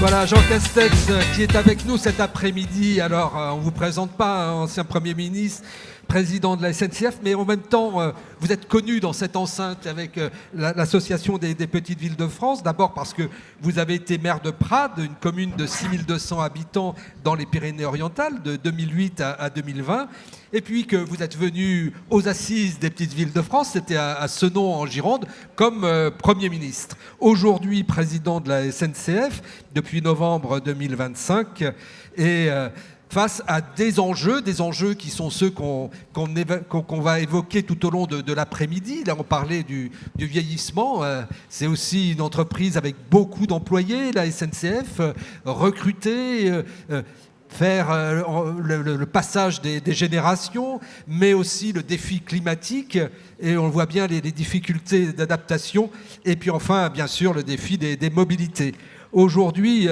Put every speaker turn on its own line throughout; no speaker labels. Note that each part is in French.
Voilà, Jean Castex qui est avec nous cet après-midi. Alors, on ne vous présente pas, hein, ancien Premier ministre, président de la SNCF, mais en même temps, vous êtes connu dans cette enceinte avec l'Association des petites villes de France. D'abord parce que vous avez été maire de Prades, une commune de 6200 habitants dans les Pyrénées-Orientales, de 2008 à 2020. Et puis que vous êtes venu aux assises des petites villes de France, c'était à Senon en Gironde, comme Premier ministre. Aujourd'hui, président de la SNCF depuis novembre 2025. Et face à des enjeux qui sont ceux qu'on va évoquer tout au long de l'après-midi. Là, on parlait du vieillissement. C'est aussi une entreprise avec beaucoup d'employés, la SNCF, recruter... faire le passage des générations, mais aussi le défi climatique, et on voit bien les difficultés d'adaptation, et puis enfin, bien sûr, le défi des mobilités. Aujourd'hui,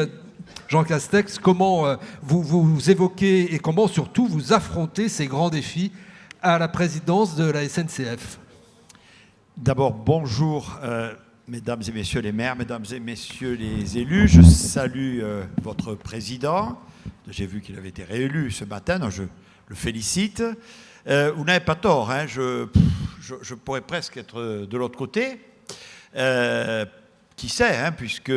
Jean Castex, comment vous évoquez et comment surtout vous affrontez ces grands défis à la présidence de la SNCF?
D'abord, bonjour, mesdames et messieurs les maires, mesdames et messieurs les élus. Je salue votre président. J'ai vu qu'il avait été réélu ce matin, donc je le félicite. Vous n'avez pas tort, hein, je pourrais presque être de l'autre côté. Qui sait, hein, puisque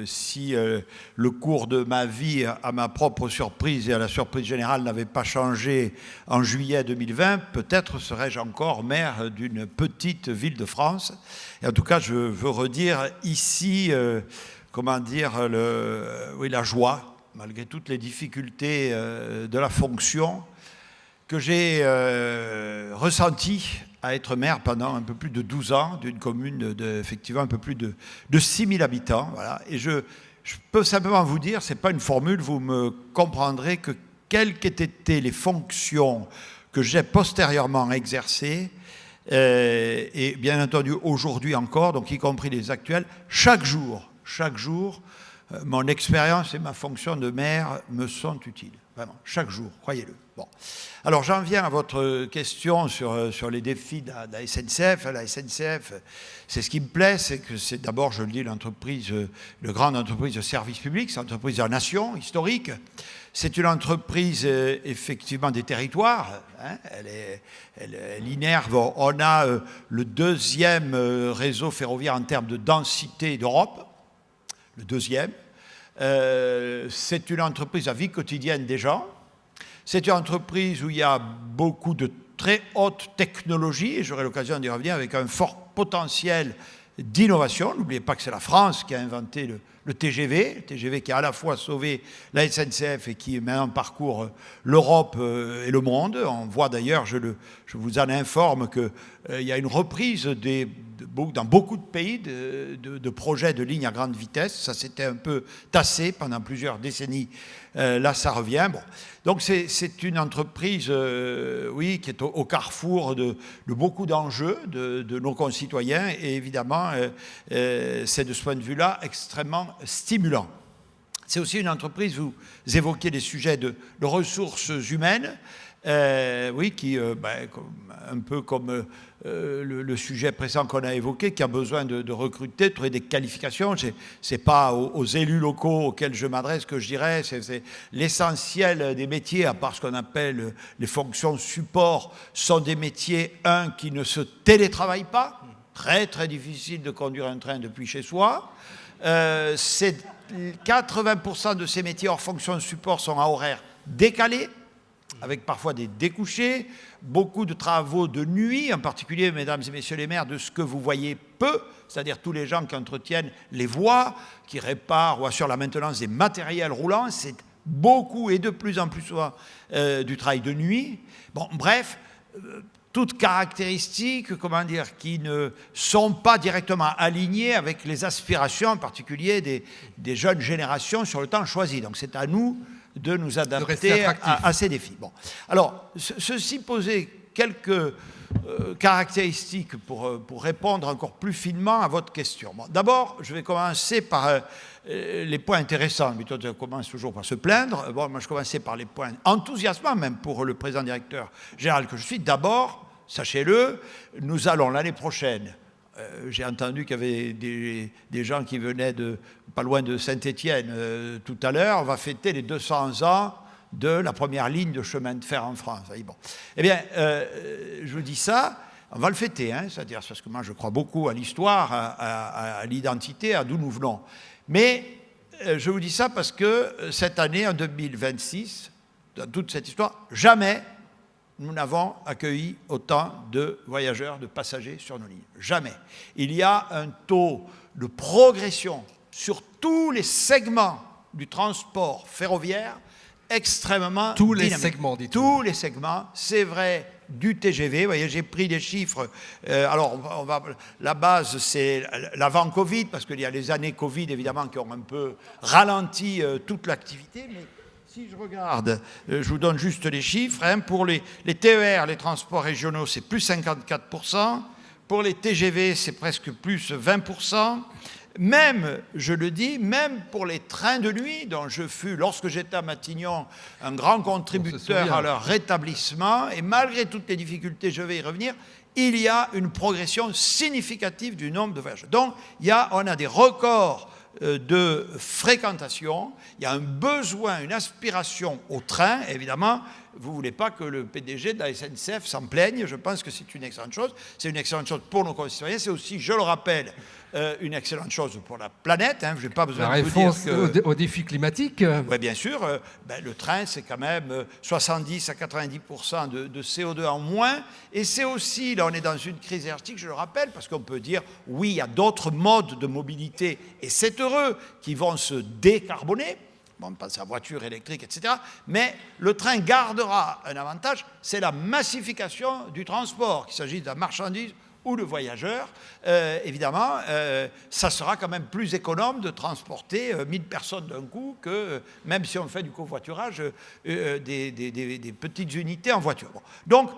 si le cours de ma vie, à ma propre surprise et à la surprise générale, n'avait pas changé en juillet 2020, peut-être serais-je encore maire d'une petite ville de France. Et en tout cas, je veux redire ici, la joie, malgré toutes les difficultés de la fonction, que j'ai ressenti à être maire pendant un peu plus de 12 ans d'une commune effectivement un peu plus de 6000 habitants. Voilà. Et je peux simplement vous dire, ce n'est pas une formule, vous me comprendrez que quelles qu'aient été les fonctions que j'ai postérieurement exercées, et bien entendu aujourd'hui encore, donc y compris les actuels, chaque jour, mon expérience et ma fonction de maire me sont utiles. Vraiment, chaque jour, croyez-le. Bon. Alors, j'en viens à votre question sur les défis de la SNCF. La SNCF, c'est ce qui me plaît, c'est que c'est d'abord, je le dis, une grande entreprise de service public, c'est une entreprise de la nation, historique. C'est une entreprise, effectivement, des territoires. Hein, elle innerve. On a le deuxième réseau ferroviaire en termes de densité d'Europe. Le deuxième. C'est une entreprise à vie quotidienne des gens. C'est une entreprise où il y a beaucoup de très haute technologie, et j'aurai l'occasion d'y revenir, avec un fort potentiel d'innovation. N'oubliez pas que c'est la France qui a inventé le TGV qui a à la fois sauvé la SNCF et qui maintenant parcourt l'Europe et le monde. On voit d'ailleurs, je vous en informe, qu'il y a une reprise dans beaucoup de pays de projets de lignes à grande vitesse. Ça s'était un peu tassé pendant plusieurs décennies. Là, ça revient. Bon. Donc, c'est une entreprise qui est au carrefour de beaucoup d'enjeux de nos concitoyens. Et évidemment, c'est de ce point de vue-là extrêmement stimulant. C'est aussi une entreprise, vous évoquez des sujets de ressources humaines, un peu comme le sujet précédent qu'on a évoqué, qui a besoin de recruter, de trouver des qualifications. Ce n'est pas aux élus locaux auxquels je m'adresse que je dirais, c'est l'essentiel des métiers, à part ce qu'on appelle les fonctions support, sont des métiers, qui ne se télétravaillent pas. Très, très difficile de conduire un train depuis chez soi. 80% de ces métiers hors fonction de support sont à horaires décalés, avec parfois des découchés, beaucoup de travaux de nuit, en particulier, mesdames et messieurs les maires, de ce que vous voyez peu, c'est-à-dire tous les gens qui entretiennent les voies, qui réparent ou assurent la maintenance des matériels roulants. C'est beaucoup et de plus en plus souvent du travail de nuit. Bon, bref, toutes caractéristiques, qui ne sont pas directement alignées avec les aspirations, en particulier des jeunes générations sur le temps choisi. Donc c'est à nous de nous adapter à ces défis. Bon. Alors, ceci posait quelques caractéristiques pour répondre encore plus finement à votre question. Bon, d'abord, je vais commencer par les points intéressants. Plutôt, je commence toujours par se plaindre. Bon, moi, je commençais par les points enthousiasmants, même pour le président directeur général que je suis. D'abord, sachez-le, nous allons l'année prochaine j'ai entendu qu'il y avait des gens qui venaient pas loin de Saint-Étienne tout à l'heure. On va fêter les 200 ans de la première ligne de chemin de fer en France. Bon. Eh bien, je vous dis ça, on va le fêter, hein, c'est-à-dire parce que moi je crois beaucoup à l'histoire, à l'identité, à d'où nous venons. Mais je vous dis ça parce que cette année, en 2026, dans toute cette histoire, jamais nous n'avons accueilli autant de voyageurs, de passagers sur nos lignes. Jamais. Il y a un taux de progression sur tous les segments du transport ferroviaire extrêmement
tous
dynamique.
Les segments, dites-vous.
Tous les segments, c'est vrai du TGV. Vous voyez, j'ai pris des chiffres. Alors, la base, c'est l'avant-Covid, parce qu'il y a les années Covid, évidemment, qui ont un peu ralenti toute l'activité, mais si je regarde, je vous donne juste les chiffres, hein, pour les TER, les transports régionaux, c'est plus 54%, pour les TGV, c'est presque plus 20%, même, je le dis, même pour les trains de nuit, dont je fus, lorsque j'étais à Matignon, un grand contributeur à leur rétablissement, et malgré toutes les difficultés, je vais y revenir, il y a une progression significative du nombre de voyageurs. Donc, on a des records de fréquentation, il y a un besoin, une aspiration au train, évidemment, vous ne voulez pas que le PDG de la SNCF s'en plaigne, je pense que c'est une excellente chose, c'est une excellente chose pour nos concitoyens, c'est aussi, je le rappelle, une excellente chose pour la planète, hein, je n'ai pas besoin de vous dire que...
La réponse aux défis climatiques.
Oui, bien sûr, le train, c'est quand même 70 à 90% de CO2 en moins, et c'est aussi, là on est dans une crise énergétique, je le rappelle, parce qu'on peut dire, oui, il y a d'autres modes de mobilité, et c'est heureux, qui vont se décarboner, on pense à la voiture électrique, etc. Mais le train gardera un avantage, c'est la massification du transport, qu'il s'agisse de la marchandise ou de voyageurs. Évidemment, ça sera quand même plus économe de transporter 1000 personnes d'un coup que, même si on fait du covoiturage, des petites unités en voiture. Bon. Donc,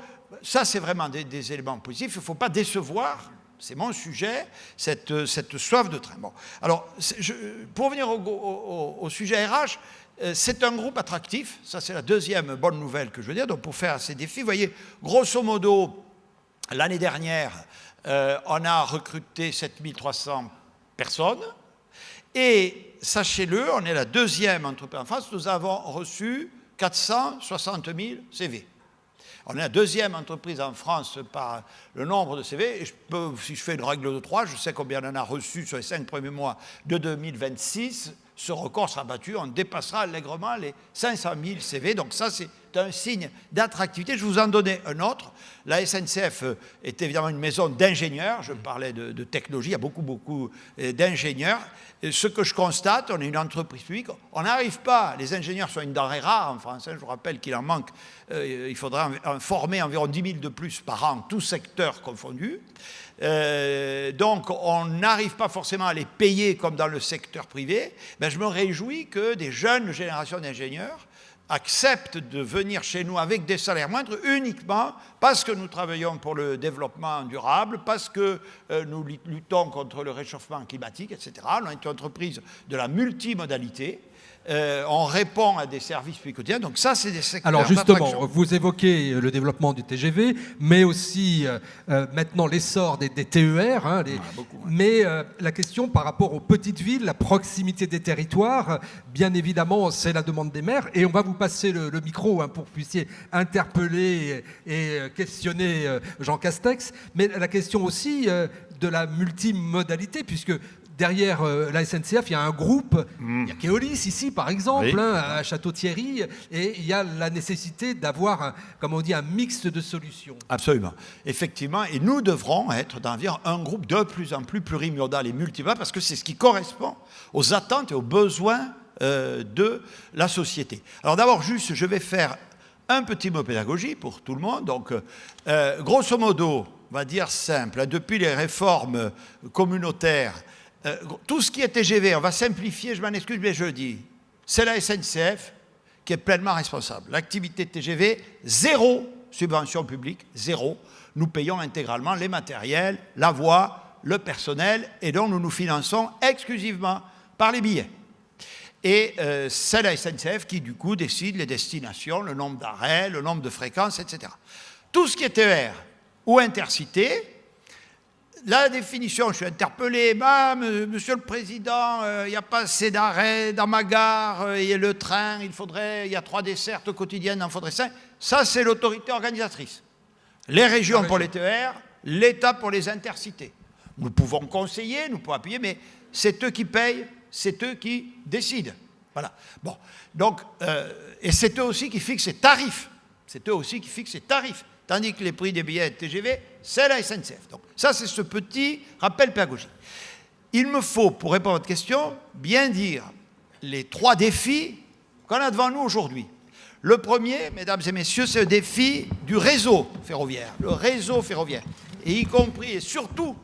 ça, c'est vraiment des éléments positifs. Il ne faut pas décevoir. C'est mon sujet, cette soif de train. Bon. Alors, pour revenir au sujet RH, c'est un groupe attractif. Ça, c'est la deuxième bonne nouvelle que je veux dire. Donc, pour faire ces défis, vous voyez, grosso modo, l'année dernière, on a recruté 7300 personnes. Et sachez-le, on est la deuxième entreprise en France. Nous avons reçu 460 000 CV. On est la deuxième entreprise en France par le nombre de CV. Et si je fais une règle de 3, je sais combien on en a reçu sur les 5 premiers mois de 2026. Ce record sera battu, on dépassera allègrement les 500 000 CV. Donc ça, c'est un signe d'attractivité. Je vous en donnais un autre. La SNCF est évidemment une maison d'ingénieurs. Je parlais de technologie, il y a beaucoup d'ingénieurs. Et ce que je constate, on est une entreprise publique, on n'arrive pas, les ingénieurs sont une denrée rare en France, hein, je vous rappelle qu'il en manque, il faudra en former environ 10 000 de plus par an, tous secteurs confondus. Donc on n'arrive pas forcément à les payer comme dans le secteur privé. Je me réjouis que des jeunes générations d'ingénieurs acceptent de venir chez nous avec des salaires moindres uniquement parce que nous travaillons pour le développement durable, parce que nous luttons contre le réchauffement climatique, etc. On est une entreprise de la multimodalité. On répond à des services plus quotidiens, donc ça c'est des secteurs.
Alors justement, vous évoquez le développement du TGV, mais aussi maintenant l'essor des TER, hein, mais la question par rapport aux petites villes, la proximité des territoires, bien évidemment c'est la demande des maires, et on va vous passer le micro, hein, pour que vous puissiez interpeller et questionner Jean Castex, mais la question aussi de la multimodalité, puisque derrière la SNCF, il y a un groupe, il y a Keolis ici par exemple, oui, hein, à Château-Thierry, et il y a la nécessité d'avoir, comme on dit, un mix de solutions.
Absolument. Effectivement, et nous devrons être dans un groupe de plus en plus plurimodal et multimodal, parce que c'est ce qui correspond aux attentes et aux besoins de la société. Alors d'abord, juste, je vais faire un petit mot pédagogie pour tout le monde. Donc, grosso modo, on va dire simple, hein, depuis les réformes communautaires, tout ce qui est TGV, on va simplifier, je m'en excuse, mais je le dis, c'est la SNCF qui est pleinement responsable. L'activité TGV, zéro subvention publique, zéro. Nous payons intégralement les matériels, la voie, le personnel, et donc nous nous finançons exclusivement par les billets. Et c'est la SNCF qui, du coup, décide les destinations, le nombre d'arrêts, le nombre de fréquences, etc. Tout ce qui est TER ou intercité, la définition, je suis interpellé, Monsieur le Président, il n'y a pas assez d'arrêts dans ma gare, et le train, il y a 3 dessertes quotidiennes, il en faudrait 5. Ça, c'est l'autorité organisatrice. Les régions pour les TER, l'État pour les intercités. Nous pouvons conseiller, nous pouvons appuyer, mais c'est eux qui payent, c'est eux qui décident. Voilà. Bon. Donc, et c'est eux aussi qui fixent les tarifs. C'est eux aussi qui fixent les tarifs. Tandis que les prix des billets de TGV, c'est la SNCF. Donc, ça, c'est ce petit rappel pédagogique. Il me faut, pour répondre à votre question, bien dire les 3 défis qu'on a devant nous aujourd'hui. Le premier, mesdames et messieurs, c'est le défi du réseau ferroviaire. Le réseau ferroviaire. Et y compris et surtout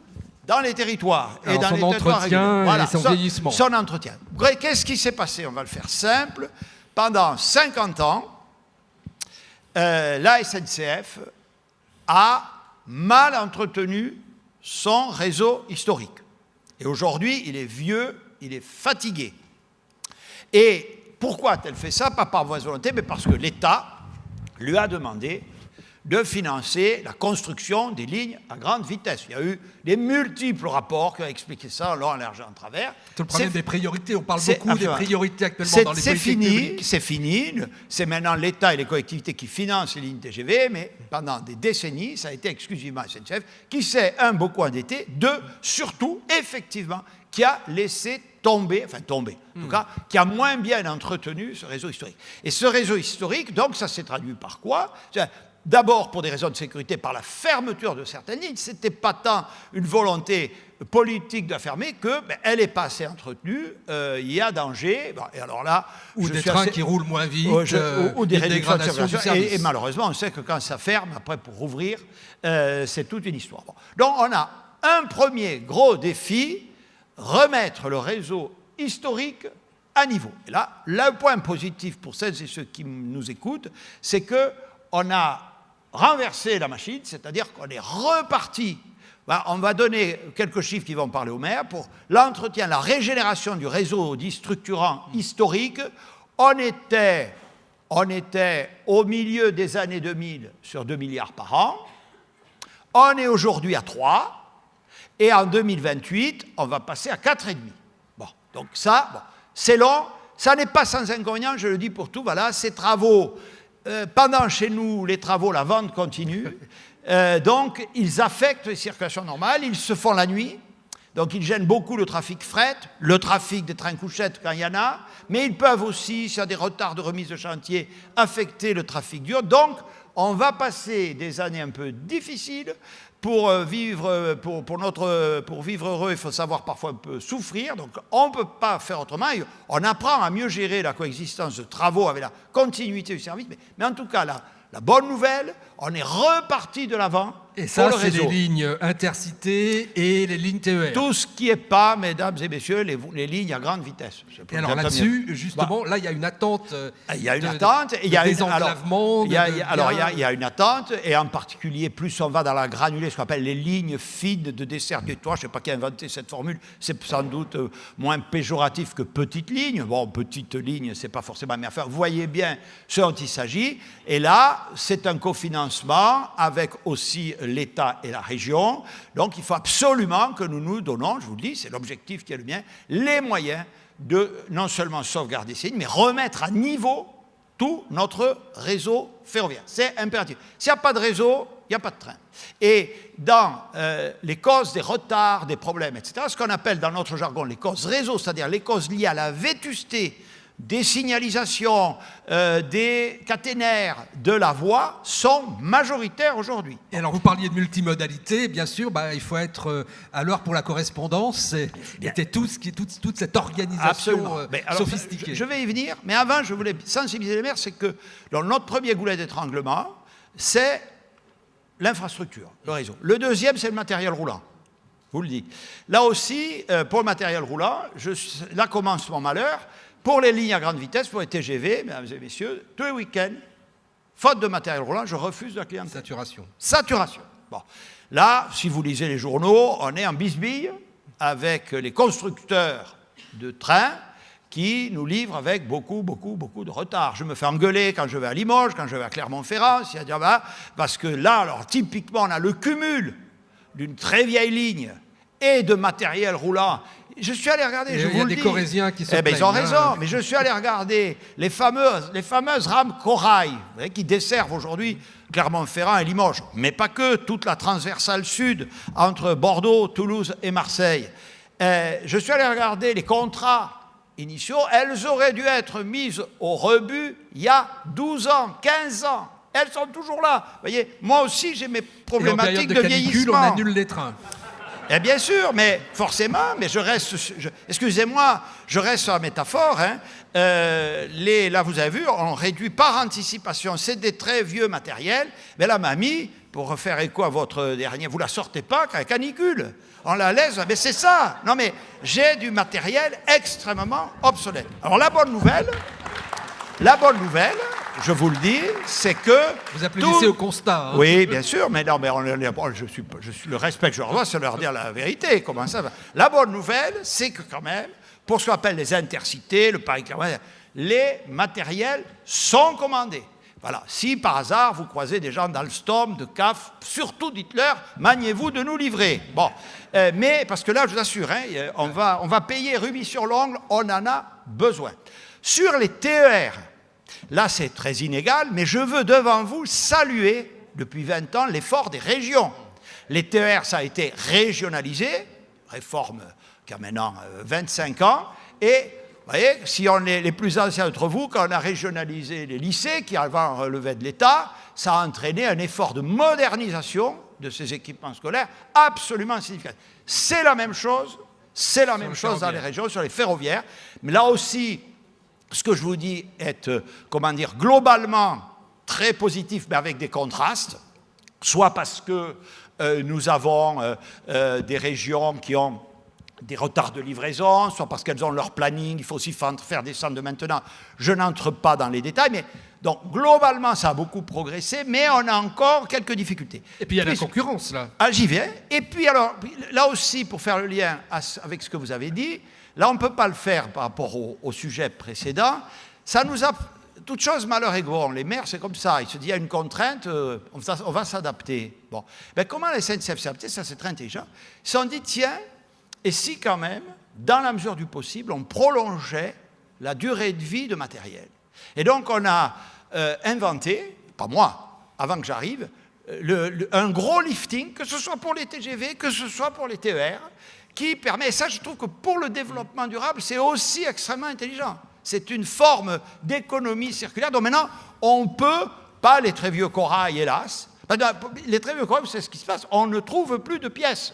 dans les territoires.
Alors,
et dans
son
les territoires
entretien
voilà,
et son vieillissement.
Son entretien. Qu'est-ce qui s'est passé? On va le faire simple. Pendant 50 ans, la SNCF a mal entretenu son réseau historique. Et aujourd'hui, il est vieux, il est fatigué. Et pourquoi a-t-elle fait ça? Pas par mauvaise volonté, mais parce que l'État lui a demandé de financer la construction des lignes à grande vitesse. Il y a eu des multiples rapports qui ont expliqué ça en long, en large et en travers.
C'est le problème des priorités. On parle beaucoup des priorités actuellement dans les politiques publiques.
C'est fini. C'est maintenant l'État et les collectivités qui financent les lignes TGV, mais pendant des décennies, ça a été exclusivement SNCF qui s'est, beaucoup endetté, surtout, effectivement, qui a laissé tomber, en tout cas, qui a moins bien entretenu ce réseau historique. Et ce réseau historique, donc, ça s'est traduit par quoi? D'abord, pour des raisons de sécurité, par la fermeture de certaines lignes. Ce n'était pas tant une volonté politique de la fermer qu'elle n'est pas assez entretenue, il y a danger. Bon, et alors là,
ou des trains qui roulent moins vite,
ou des réductions de circulation.
Et
malheureusement, on sait que quand ça ferme, après, pour rouvrir, c'est toute une histoire. Bon. Donc, on a un premier gros défi, remettre le réseau historique à niveau. Et là, le point positif pour celles et ceux qui nous écoutent, c'est qu'on a renversé la machine, c'est-à-dire qu'on est reparti. On va donner quelques chiffres qui vont parler au maire. Pour l'entretien, la régénération du réseau dit structurant historique, on était au milieu des années 2000 sur 2 milliards par an. On est aujourd'hui à 3. Et en 2028, on va passer à 4,5. Bon, donc ça, c'est long. Ça n'est pas sans inconvénient, je le dis pour tout. Voilà, ces travaux... pendant chez nous, les travaux, la vente continue. Donc, ils affectent les circulations normales. Ils se font la nuit. Donc, ils gênent beaucoup le trafic fret, le trafic des trains couchettes quand il y en a. Mais ils peuvent aussi, s'il y a des retards de remise de chantier, affecter le trafic dur. Donc, on va passer des années un peu difficiles. Pour vivre heureux, il faut savoir parfois un peu souffrir. Donc, on ne peut pas faire autrement. On apprend à mieux gérer la coexistence de travaux avec la continuité du service. Mais en tout cas, la bonne nouvelle, on est reparti de l'avant.
Et ça, c'est les lignes intercités et les lignes TER.
Tout ce qui n'est pas, mesdames et messieurs, les lignes à grande vitesse.
Et alors là-dessus, justement, là, il y a une attente.
Il y a une attente. Il y a
désenclavement.
Il y a une attente, et en particulier, plus on va dans la granulée, ce qu'on appelle les lignes fines de dessert du toit. Je ne sais pas qui a inventé cette formule. C'est sans doute moins péjoratif que petite ligne. Bon, petite ligne, ce n'est pas forcément bien faire. Vous voyez bien ce dont il s'agit. Et là, c'est un cofinancement avec aussi l'État et la région. Donc, il faut absolument que nous nous donnons, je vous le dis, c'est l'objectif qui est le mien, les moyens de non seulement sauvegarder ces lignes, mais remettre à niveau tout notre réseau ferroviaire. C'est impératif. S'il n'y a pas de réseau, il n'y a pas de train. Et dans les causes des retards, des problèmes, etc., ce qu'on appelle dans notre jargon les causes réseau, c'est-à-dire les causes liées à la vétusté des signalisations, des caténaires de la voie sont majoritaires aujourd'hui.
Et alors, vous parliez de multimodalité, bien sûr, il faut être à l'heure pour la correspondance, et toute cette organisation sophistiquée.
Je vais y venir, mais avant, je voulais sensibiliser les maires, c'est que dans notre premier goulet d'étranglement, c'est l'infrastructure, le réseau. Le deuxième, c'est le matériel roulant. Je vous le dis. Là aussi, pour le matériel roulant, là commence mon malheur. Pour les lignes à grande vitesse, pour les TGV, mesdames et messieurs, tous les week-ends, faute de matériel roulant, je refuse la clientèle. Saturation. Bon. Là, si vous lisez les journaux, on est en bisbille avec les constructeurs de trains qui nous livrent avec beaucoup de retard. Je me fais engueuler quand je vais à Limoges, quand je vais à Clermont-Ferrand, parce que là, alors typiquement, on a le cumul d'une très vieille ligne et de matériel roulant. Je suis allé regarder, je vous le dis.
Il y a des Corésiens qui se plaignent.
Ils ont raison, mais je suis allé regarder les fameuses rames Corail, vous voyez, qui desservent aujourd'hui Clermont-Ferrand et Limoges, mais pas que, toute la transversale sud entre Bordeaux, Toulouse et Marseille. Je suis allé regarder les contrats initiaux, elles auraient dû être mises au rebut il y a 12 ans, 15 ans. Elles sont toujours là. Vous voyez, moi aussi, j'ai mes problématiques de vieillissement.
On annule les trains.
Et bien sûr, mais forcément, mais je reste... excusez-moi, je reste sur la métaphore. Hein. Là, vous avez vu, on réduit par anticipation. C'est des très vieux matériels. Mais la mamie, pour faire écho à votre dernier, vous ne la sortez pas quand il y a canicule. On la laisse, mais c'est ça. Non, mais j'ai du matériel extrêmement obsolète. Alors, la bonne nouvelle, je vous le dis, c'est que...
Vous applaudissez au constat. Hein.
Oui, bien sûr, mais non, mais le respect que je leur dois, c'est leur dire la vérité. Comment ça va? La bonne nouvelle, c'est que quand même, pour ce qu'on appelle les intercités, le Paris-Clermont, les matériels sont commandés. Voilà. Si par hasard vous croisez des gens d'Alstom, de CAF, surtout dites-leur, maniez-vous de nous livrer. Bon, mais parce que là, je vous assure, hein, on va payer rubis sur l'ongle, on en a besoin. Sur les TER, là c'est très inégal, mais je veux devant vous saluer depuis 20 ans l'effort des régions. Les TER, ça a été régionalisé, réforme qui a maintenant 25 ans, et vous voyez, si on est les plus anciens d'entre vous, quand on a régionalisé les lycées, qui avant relevaient de l'État, ça a entraîné un effort de modernisation de ces équipements scolaires absolument significatif. C'est la même chose dans les régions, sur les ferroviaires, mais là aussi, ce que je vous dis est, globalement très positif, mais avec des contrastes, soit parce que nous avons des régions qui ont des retards de livraison, soit parce qu'elles ont leur planning, il faut aussi faire des centres de maintenance. Je n'entre pas dans les détails, mais donc globalement ça a beaucoup progressé, mais on a encore quelques difficultés.
Et puis il y a la concurrence là.
Ah, j'y viens. Et puis alors, là aussi, pour faire le lien avec ce que vous avez dit, là on ne peut pas le faire par rapport au sujet précédent, ça nous a... Toute chose, malheur et gros. Les maires, c'est comme ça. Ils se disent, il y a une contrainte, on va s'adapter. Bon. Ben, comment la SNCF s'est adaptée? Ça, c'est très intelligent. Ils se sont dit, tiens, et si quand même, dans la mesure du possible, on prolongeait la durée de vie de matériel. Et donc, on a inventé, pas moi, avant que j'arrive, un gros lifting, que ce soit pour les TGV, que ce soit pour les TER, qui permet, et ça, je trouve que pour le développement durable, c'est aussi extrêmement intelligent. C'est une forme d'économie circulaire. Donc maintenant, on ne peut pas les très vieux corail, hélas. Les très vieux corail, c'est ce qui se passe. On ne trouve plus de pièces.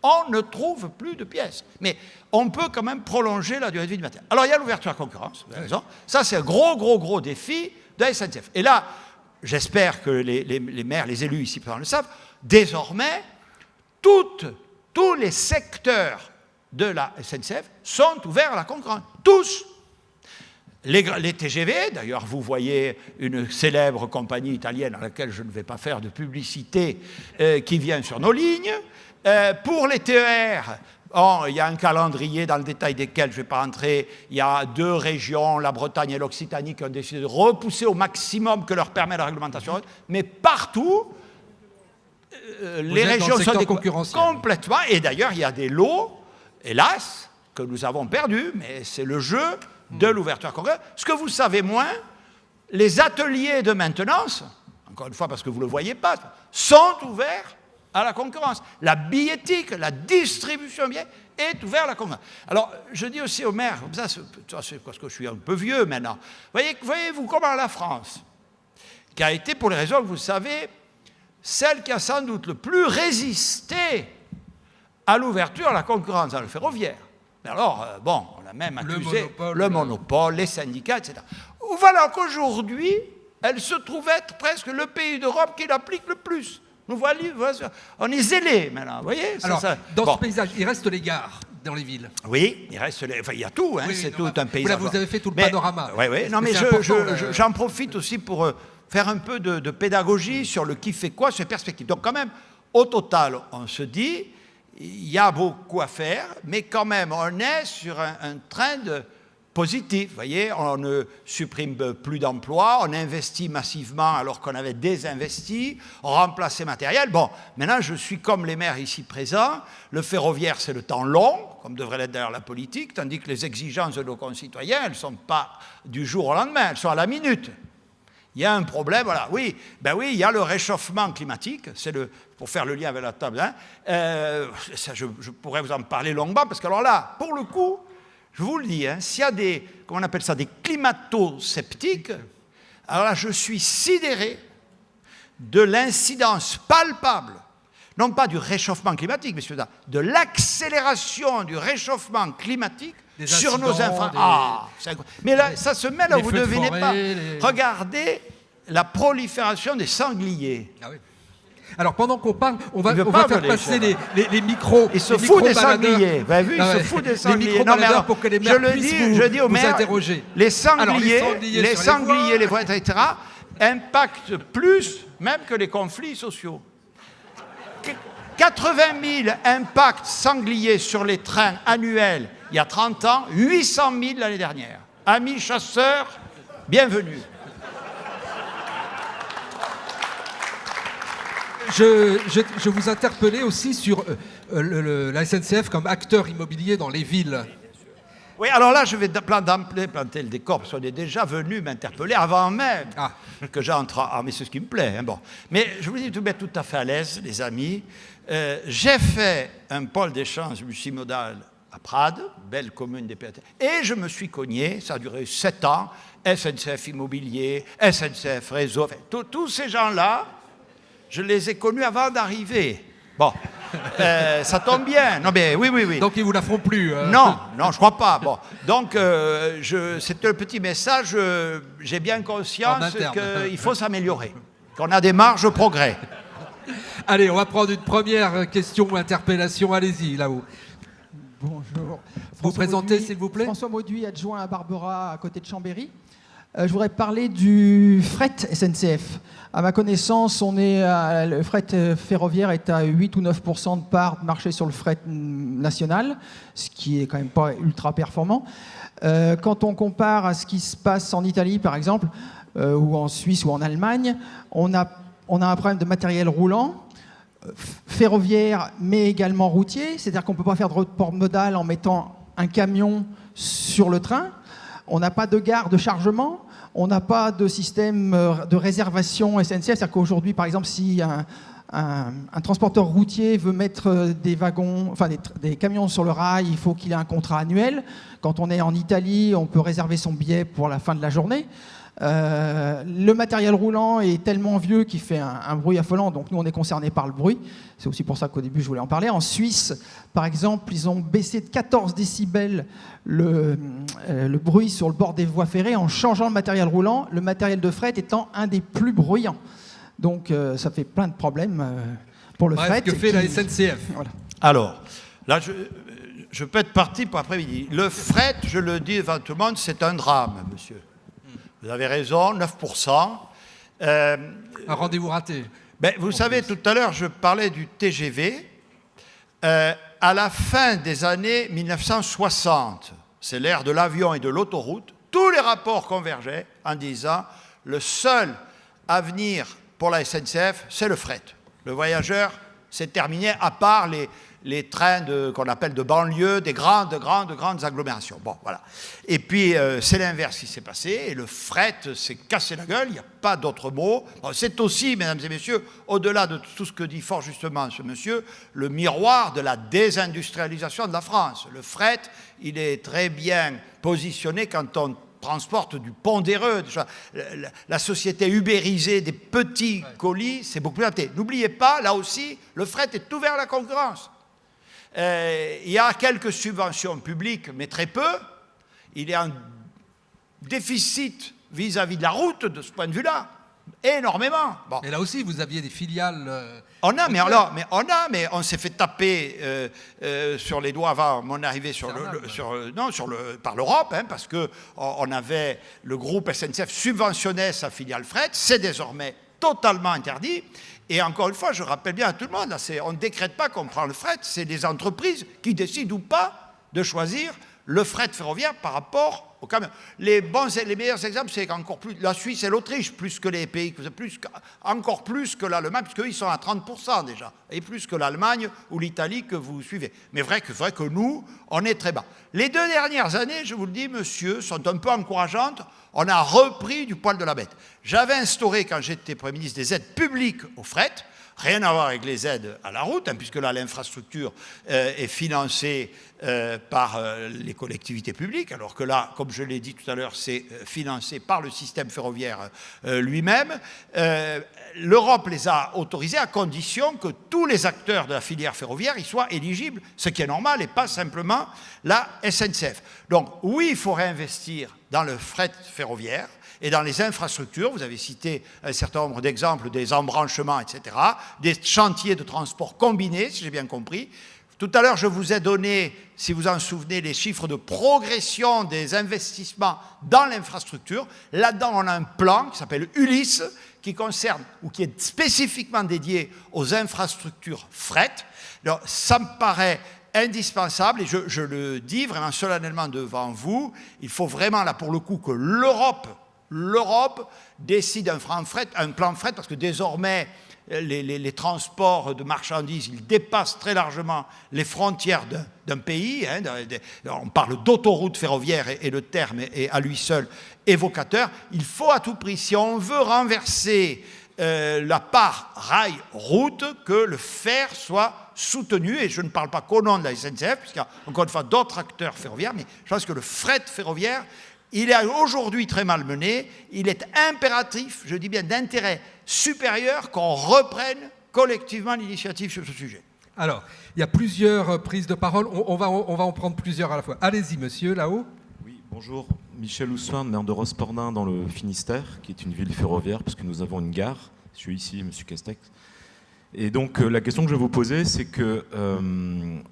On ne trouve plus de pièces. Mais on peut quand même prolonger la durée de vie du matériel. Alors, il y a l'ouverture à la concurrence, vous avez raison. Ça, c'est un gros défi de la SNCF. Et là, j'espère que les maires, les élus ici le savent, désormais, tous les secteurs de la SNCF sont ouverts à la concurrence. Tous. Les TGV, d'ailleurs, vous voyez une célèbre compagnie italienne à laquelle je ne vais pas faire de publicité qui vient sur nos lignes. Pour les TER, il y a un calendrier dans le détail desquels je ne vais pas entrer. Il y a 2 régions, la Bretagne et l'Occitanie, qui ont décidé de repousser au maximum que leur permet la réglementation. Mais partout, les régions sont complètement. Et d'ailleurs, il y a des lots, hélas, que nous avons perdus, mais c'est le jeu de l'ouverture à concurrence. Ce que vous savez moins, les ateliers de maintenance, encore une fois parce que vous ne le voyez pas, sont ouverts à la concurrence. La billettique, la distribution de billets est ouverte à la concurrence. Alors, je dis aussi aux maires, comme ça c'est parce que je suis un peu vieux maintenant, voyez-vous comment la France, qui a été, pour les raisons que vous savez, celle qui a sans doute le plus résisté à l'ouverture à la concurrence dans le ferroviaire. Mais alors, on a même accusé le monopole, les syndicats, etc. Voilà qu'aujourd'hui, elle se trouve être presque le pays d'Europe qui l'applique le plus. Nous voilà, on est zélés maintenant, vous voyez.
Alors, dans ce paysage, il reste les gares dans les villes.
Oui, il reste il y a tout, hein, oui, c'est tout un paysage.
Vous avez fait tout le panorama.
Oui. Non, mais j'en profite aussi pour faire un peu de pédagogie sur le qui fait quoi, sur les perspectives. Donc quand même, au total, on se dit, il y a beaucoup à faire, mais quand même, on est sur un train de positif. Vous voyez, on ne supprime plus d'emplois, on investit massivement alors qu'on avait désinvesti, on remplace les matériels. Bon, maintenant, je suis comme les maires ici présents. Le ferroviaire, c'est le temps long, comme devrait l'être d'ailleurs la politique, tandis que les exigences de nos concitoyens, elles ne sont pas du jour au lendemain, elles sont à la minute. Il y a un problème, voilà. Oui, ben oui, il y a le réchauffement climatique, pour faire le lien avec la table, hein, ça, je pourrais vous en parler longuement, parce que alors là, pour le coup, je vous le dis, hein, s'il y a des, comment on appelle ça, des climato-sceptiques, alors là, je suis sidéré de l'incidence palpable, non pas du réchauffement climatique, messieurs, de l'accélération du réchauffement climatique sur nos infrastructures. Mais là, ça se met là où vous ne devinez pas. Regardez la prolifération des sangliers.
Ah oui. Alors, pendant qu'on parle, on va faire passer les micros.
Il se fout des sangliers. Vous avez vu, il se fout des sangliers.
Non, mais alors, pour que les maires puissent
je dis aux maires,
interroger.
Les sangliers, les voies, etc., impactent plus même que les conflits sociaux. 80 000 impacts sangliers sur les trains annuels il y a 30 ans, 800 000 l'année dernière. Amis chasseurs, bienvenue.
Je vous interpellais aussi sur la SNCF comme acteur immobilier dans les villes.
Oui, alors là, je vais planter le décor, parce qu'on est déjà venu m'interpeller avant même que j'entre. Ah, mais c'est ce qui me plaît. Hein, bon. Mais je vous dis tout mettre tout à fait à l'aise, les amis. J'ai fait un pôle d'échange multimodal à Prades, belle commune des PAT, et je me suis cogné, ça a duré 7 ans, SNCF Immobilier, SNCF Réseau, enfin, tous ces gens-là, je les ai connus avant d'arriver. Bon, ça tombe bien. Non, mais oui.
Donc ils vous la feront plus.
Non, je crois pas. Bon, donc c'était le petit message. J'ai bien conscience qu'il faut s'améliorer, qu'on a des marges au progrès.
Allez, on va prendre une première question ou interpellation. Allez-y, là-haut.
Bonjour.
Vous présentez, s'il vous plaît.
François Mauduit, adjoint à Barbera, à côté de Chambéry. Je voudrais parler du fret SNCF. À ma connaissance, le fret ferroviaire est à 8 ou 9% de part de marché sur le fret national, ce qui est quand même pas ultra performant. Quand on compare à ce qui se passe en Italie, par exemple, ou en Suisse ou en Allemagne, on a un problème de matériel roulant, ferroviaire, mais également routier. C'est-à-dire qu'on ne peut pas faire de report modal en mettant un camion sur le train. On n'a pas de gare de chargement, on n'a pas de système de réservation SNCF. C'est-à-dire qu'aujourd'hui, par exemple, si un transporteur routier veut mettre des wagons, enfin des camions sur le rail, il faut qu'il ait un contrat annuel. Quand on est en Italie, on peut réserver son billet pour la fin de la journée. Le matériel roulant est tellement vieux qu'il fait un bruit affolant, donc nous on est concernés par le bruit. C'est aussi pour ça qu'au début je voulais en parler. En Suisse, par exemple, ils ont baissé de 14 décibels le bruit sur le bord des voies ferrées en changeant le matériel roulant, le matériel de fret étant un des plus bruyants. Donc ça fait plein de problèmes pour le fret.
Que fait la SNCF?
Voilà.
Alors, là je peux être parti pour après-midi. Le fret, je le dis devant tout le monde, c'est un drame, monsieur. Vous avez raison, 9%.
Un rendez-vous raté.
Ben, vous savez, tout à l'heure, je parlais du TGV. À la fin des années 1960, c'est l'ère de l'avion et de l'autoroute, tous les rapports convergeaient en disant le seul avenir pour la SNCF, c'est le fret. Le voyageur, c'est terminé, à part les trains qu'on appelle de banlieue, des grandes agglomérations. Bon, voilà. Et puis, c'est l'inverse qui s'est passé, et le fret s'est cassé la gueule, il n'y a pas d'autre mot. Bon, c'est aussi, mesdames et messieurs, au-delà de tout ce que dit fort justement ce monsieur, le miroir de la désindustrialisation de la France. Le fret, il est très bien positionné quand on transporte du pondéreux. La société ubérisée des petits colis, c'est beaucoup plus adapté. N'oubliez pas, là aussi, le fret est ouvert à la concurrence. Il y a quelques subventions publiques, mais très peu. Il y a un déficit vis-à-vis de la route de ce point de vue-là. Énormément. Bon.
Et là aussi, vous aviez des filiales.
Mais on s'est fait taper sur les doigts avant mon arrivée par l'Europe, hein, parce que on avait le groupe SNCF subventionnait sa filiale fret, c'est désormais totalement interdit. Et encore une fois, je rappelle bien à tout le monde, là, on ne décrète pas qu'on prend le fret, c'est les entreprises qui décident ou pas de choisir le fret ferroviaire par rapport au camion. Les meilleurs exemples, c'est qu'encore plus, la Suisse et l'Autriche, plus que les pays, encore plus que l'Allemagne, puisqu'eux, ils sont à 30% déjà, et plus que l'Allemagne ou l'Italie que vous suivez. Mais vrai que nous, on est très bas. Les 2 dernières années, je vous le dis, monsieur, sont un peu encourageantes. On a repris du poil de la bête. J'avais instauré, quand j'étais Premier ministre, des aides publiques au fret. Rien à voir avec les aides à la route, puisque là, l'infrastructure est financée par les collectivités publiques, alors que là, comme je l'ai dit tout à l'heure, c'est financé par le système ferroviaire lui-même. L'Europe les a autorisés à condition que tous les acteurs de la filière ferroviaire y soient éligibles, ce qui est normal, et pas simplement la SNCF. Donc oui, il faut réinvestir dans le fret ferroviaire, et dans les infrastructures, vous avez cité un certain nombre d'exemples, des embranchements, etc., des chantiers de transport combinés, si j'ai bien compris. Tout à l'heure, je vous ai donné, si vous en souvenez, les chiffres de progression des investissements dans l'infrastructure. Là-dedans, on a un plan qui s'appelle Ulysse, qui concerne, ou qui est spécifiquement dédié aux infrastructures fret. Alors, ça me paraît indispensable, et je le dis vraiment solennellement devant vous, il faut vraiment, là, pour le coup, que l'Europe décide un plan fret, parce que désormais, les transports de marchandises, ils dépassent très largement les frontières d'un pays. On parle d'autoroute ferroviaire et le terme est à lui seul évocateur. Il faut à tout prix, si on veut renverser la part rail-route, que le fer soit soutenu, et je ne parle pas qu'au nom de la SNCF, puisqu'il y a encore une fois d'autres acteurs ferroviaires, mais je pense que le fret ferroviaire, il est aujourd'hui très mal mené. Il est impératif, je dis bien d'intérêt supérieur, qu'on reprenne collectivement l'initiative sur ce sujet.
Alors, il y a plusieurs prises de parole. On va en prendre plusieurs à la fois. Allez-y, monsieur, là-haut.
Oui, bonjour. Michel Oussoin, maire de Rospordin, dans le Finistère, qui est une ville ferroviaire, puisque nous avons une gare. Je suis ici, monsieur Castex. Et donc, la question que je vais vous poser, c'est que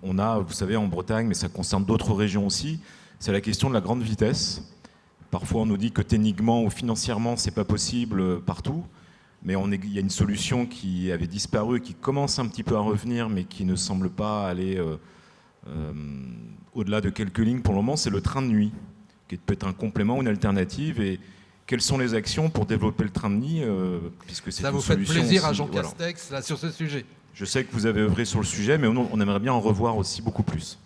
on a, vous savez, en Bretagne, mais ça concerne d'autres régions aussi, c'est la question de la grande vitesse. Parfois, on nous dit que techniquement ou financièrement, ce n'est pas possible partout, mais il y a une solution qui avait disparu, qui commence un petit peu à revenir, mais qui ne semble pas aller au-delà de quelques lignes pour le moment, c'est le train de nuit, qui peut être un complément ou une alternative. Et quelles sont les actions pour développer le train de nuit, puisque c'est
Ça
une
vous fait
solution
plaisir à
aussi,
Jean
voilà.
Castex là, sur ce sujet.
Je sais que vous avez œuvré sur le sujet, mais on aimerait bien en revoir aussi beaucoup plus.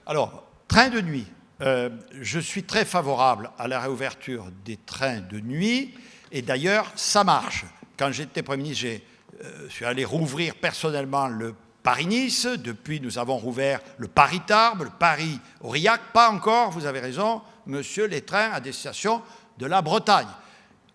Alors, train de nuit. Je suis très favorable à la réouverture des trains de nuit, et d'ailleurs, ça marche. Quand j'étais Premier ministre, je suis allé rouvrir personnellement le Paris-Nice. Depuis, nous avons rouvert le Paris-Tarbes, le Paris-Aurillac. Pas encore, vous avez raison, monsieur, les trains à destination de la Bretagne.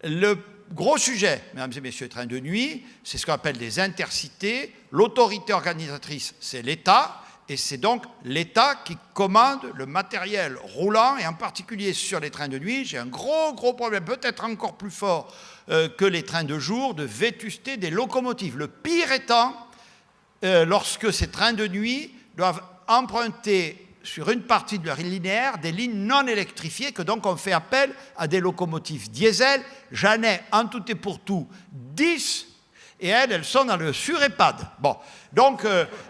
Le gros sujet, mesdames et messieurs, les trains de nuit, c'est ce qu'on appelle des intercités. L'autorité organisatrice, c'est l'État. Et c'est donc l'État qui commande le matériel roulant, et en particulier sur les trains de nuit, j'ai un gros problème, peut-être encore plus fort que les trains de jour, de vétusté des locomotives. Le pire étant, lorsque ces trains de nuit doivent emprunter sur une partie de leur linéaire des lignes non électrifiées, que donc on fait appel à des locomotives diesel. J'en ai en tout et pour tout 10, et elles sont dans le sur-EHPAD. Bon, donc,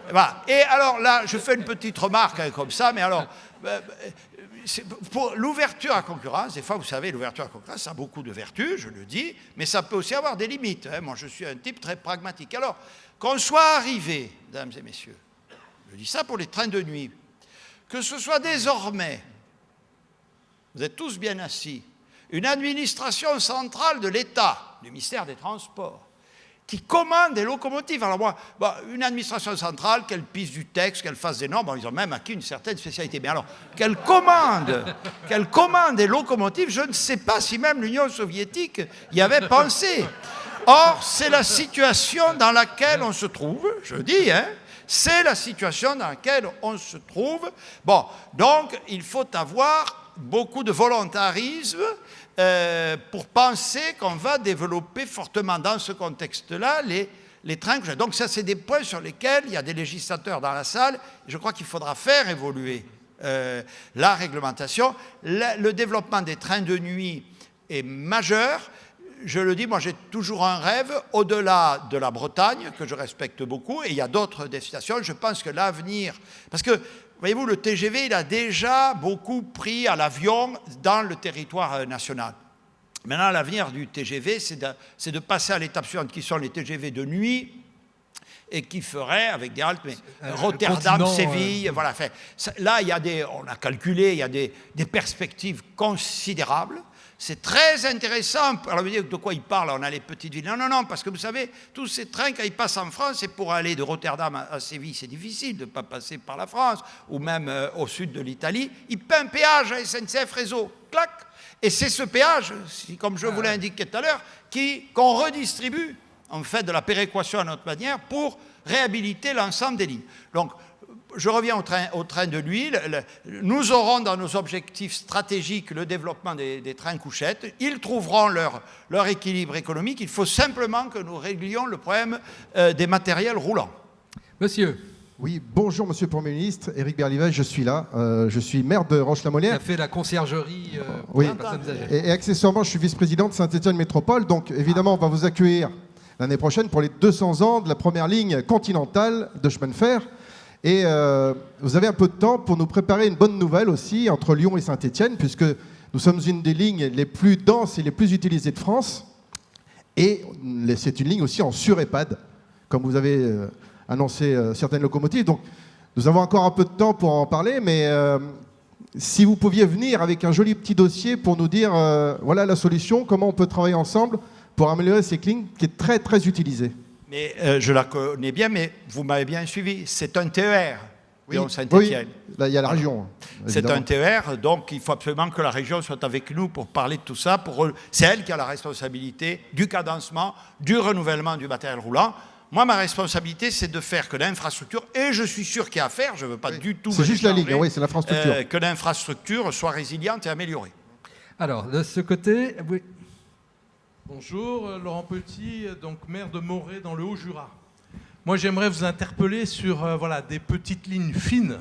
voilà. Et alors là, je fais une petite remarque comme ça, mais alors, pour l'ouverture à concurrence, des fois, vous savez, l'ouverture à concurrence, ça a beaucoup de vertus, je le dis, mais ça peut aussi avoir des limites. Moi, je suis un type très pragmatique. Alors, qu'on soit arrivé, mesdames et messieurs, je dis ça pour les trains de nuit, que ce soit désormais, vous êtes tous bien assis, une administration centrale de l'État, du ministère des Transports, qui commande des locomotives. Alors moi, une administration centrale, qu'elle pisse du texte, qu'elle fasse des normes, ils ont même acquis une certaine spécialité. Mais alors, qu'elle commande des locomotives, je ne sais pas si même l'Union soviétique y avait pensé. Or, c'est la situation dans laquelle on se trouve, je dis, c'est la situation dans laquelle on se trouve. Bon, donc, il faut avoir beaucoup de volontarisme pour penser qu'on va développer fortement dans ce contexte-là les trains. Donc ça, c'est des points sur lesquels il y a des législateurs dans la salle. Je crois qu'il faudra faire évoluer la réglementation. Le développement des trains de nuit est majeur. Je le dis, moi j'ai toujours un rêve au-delà de la Bretagne, que je respecte beaucoup, et il y a d'autres destinations. Je pense que l'avenir... Parce que voyez-vous, le TGV, il a déjà beaucoup pris à l'avion dans le territoire national. Maintenant, l'avenir du TGV, c'est de passer à l'étape suivante, qui sont les TGV de nuit, et qui ferait, avec des haltes, mais Rotterdam, Séville, voilà. Enfin, là, on a calculé, il y a des perspectives considérables. C'est très intéressant. Alors, vous dites de quoi il parle? On a les petites villes. Non, parce que vous savez, tous ces trains, quand ils passent en France, et pour aller de Rotterdam à Séville, c'est difficile de ne pas passer par la France, ou même au sud de l'Italie. Ils paient un péage à SNCF Réseau. Clac! Et c'est ce péage, comme je vous l'ai indiqué tout à l'heure, qu'on redistribue, en fait, de la péréquation à notre manière, pour réhabiliter l'ensemble des lignes. Donc, je reviens au train de nuit. Nous aurons dans nos objectifs stratégiques le développement des trains couchettes. Ils trouveront leur équilibre économique. Il faut simplement que nous réglions le problème des matériels roulants.
Monsieur.
Oui, bonjour Monsieur le Premier ministre, Éric Berlivet, je suis là. Je suis maire de Roche-la-Molière.
Qui a fait la conciergerie pour
oui.
les personnes âgées.
Et accessoirement, je suis vice-président de Saint-Étienne Métropole. Donc évidemment, on va vous accueillir l'année prochaine pour les 200 ans de la première ligne continentale de chemin de fer. Et vous avez un peu de temps pour nous préparer une bonne nouvelle aussi entre Lyon et Saint-Étienne, puisque nous sommes une des lignes les plus denses et les plus utilisées de France. Et c'est une ligne aussi en sur-EHPAD, comme vous avez annoncé certaines locomotives. Donc nous avons encore un peu de temps pour en parler, mais si vous pouviez venir avec un joli petit dossier pour nous dire voilà la solution, comment on peut travailler ensemble pour améliorer cette ligne qui est très très utilisée.
Mais je la connais bien, mais vous m'avez bien suivi. C'est un TER,
oui,
Saint-Étienne.
Oui, là, il y a la région.
C'est un TER, donc il faut absolument que la région soit avec nous pour parler de tout ça. C'est elle qui a la responsabilité du cadencement, du renouvellement du matériel roulant. Moi, ma responsabilité, c'est de faire que l'infrastructure, et je suis sûr qu'il y a à faire, je ne veux pas du tout...
C'est juste la ligne, oui, c'est l'infrastructure.
Que l'infrastructure soit résiliente et améliorée.
Alors, de ce côté... Oui.
Bonjour, Laurent Petit, donc maire de Morée dans le Haut-Jura. Moi, j'aimerais vous interpeller sur des petites lignes fines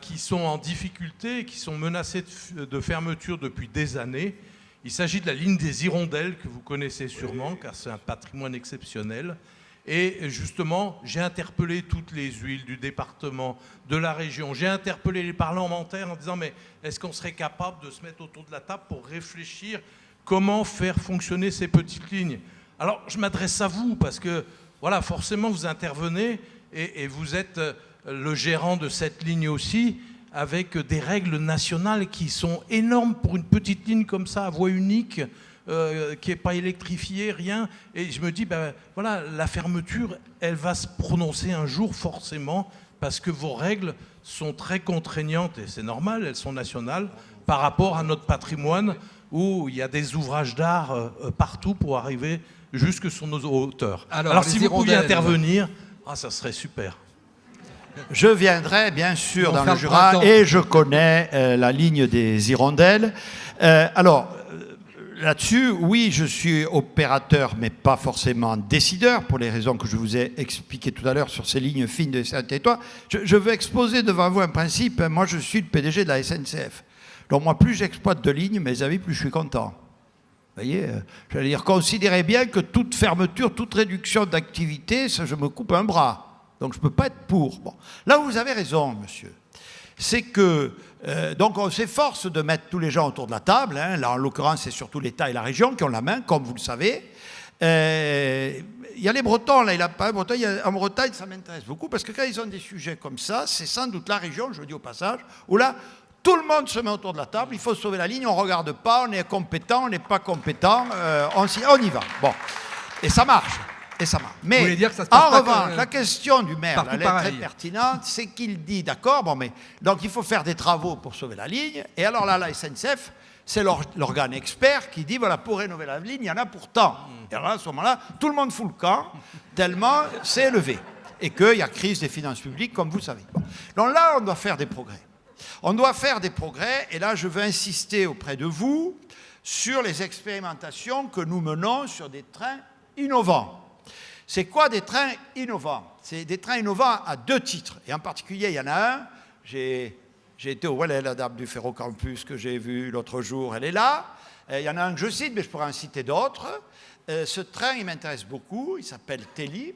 qui sont en difficulté, qui sont menacées de fermeture depuis des années. Il s'agit de la ligne des Hirondelles, que vous connaissez sûrement, car c'est un patrimoine exceptionnel. Et justement, j'ai interpellé toutes les huiles du département, de la région. J'ai interpellé les parlementaires en disant, mais est-ce qu'on serait capable de se mettre autour de la table pour réfléchir comment faire fonctionner ces petites lignes? Alors, je m'adresse à vous parce que, voilà, forcément, vous intervenez et vous êtes le gérant de cette ligne aussi, avec des règles nationales qui sont énormes pour une petite ligne comme ça, à voie unique, qui n'est pas électrifiée, rien. Et je me dis, ben voilà, la fermeture, elle va se prononcer un jour forcément, parce que vos règles sont très contraignantes, et c'est normal, elles sont nationales, par rapport à notre patrimoine, où il y a des ouvrages d'art partout pour arriver jusque sur nos hauteurs. Alors si vous pouviez intervenir, ça serait super.
Je viendrai bien sûr dans le Jura et je connais la ligne des Hirondelles. Là-dessus, oui, je suis opérateur, mais pas forcément décideur, pour les raisons que je vous ai expliquées tout à l'heure sur ces lignes fines de certains territoires. Je veux exposer devant vous un principe. Moi, je suis le PDG de la SNCF. Donc moi, plus j'exploite de lignes, mes amis, plus je suis content. Vous voyez, j'allais dire, considérez bien que toute fermeture, toute réduction d'activité, je me coupe un bras. Donc je ne peux pas être pour. Bon. Là où vous avez raison, monsieur, c'est que donc on s'efforce de mettre tous les gens autour de la table. Là, en l'occurrence, c'est surtout l'État et la région qui ont la main, comme vous le savez. Il y a les Bretons, là, il n'a pas un Breton. En Bretagne, ça m'intéresse beaucoup, parce que quand ils ont des sujets comme ça, c'est sans doute la région, je le dis au passage, où là, tout le monde se met autour de la table, il faut sauver la ligne, on ne regarde pas, on est compétent, on n'est pas compétent, on y va. Bon. Et ça marche. Mais
dire que ça se passe
en revanche, la question du maire, elle est très pertinente, c'est qu'il dit, d'accord, bon, mais donc il faut faire des travaux pour sauver la ligne, et alors là, la SNCF, c'est l'organe expert qui dit, voilà, pour rénover la ligne, il y en a pour tant. Et alors là, à ce moment-là, tout le monde fout le camp, tellement c'est élevé, et qu'il y a crise des finances publiques, comme vous savez. Bon. Donc là, on doit faire des progrès. On doit faire des progrès, et là, je veux insister auprès de vous sur les expérimentations que nous menons sur des trains innovants. C'est quoi des trains innovants? C'est des trains innovants à deux titres. Et en particulier, il y en a un. J'ai été au Wallet, la dame du Ferrocampus que j'ai vu l'autre jour, elle est là. Il y en a un que je cite, mais je pourrais en citer d'autres. Ce train, il m'intéresse beaucoup. Il s'appelle Teli.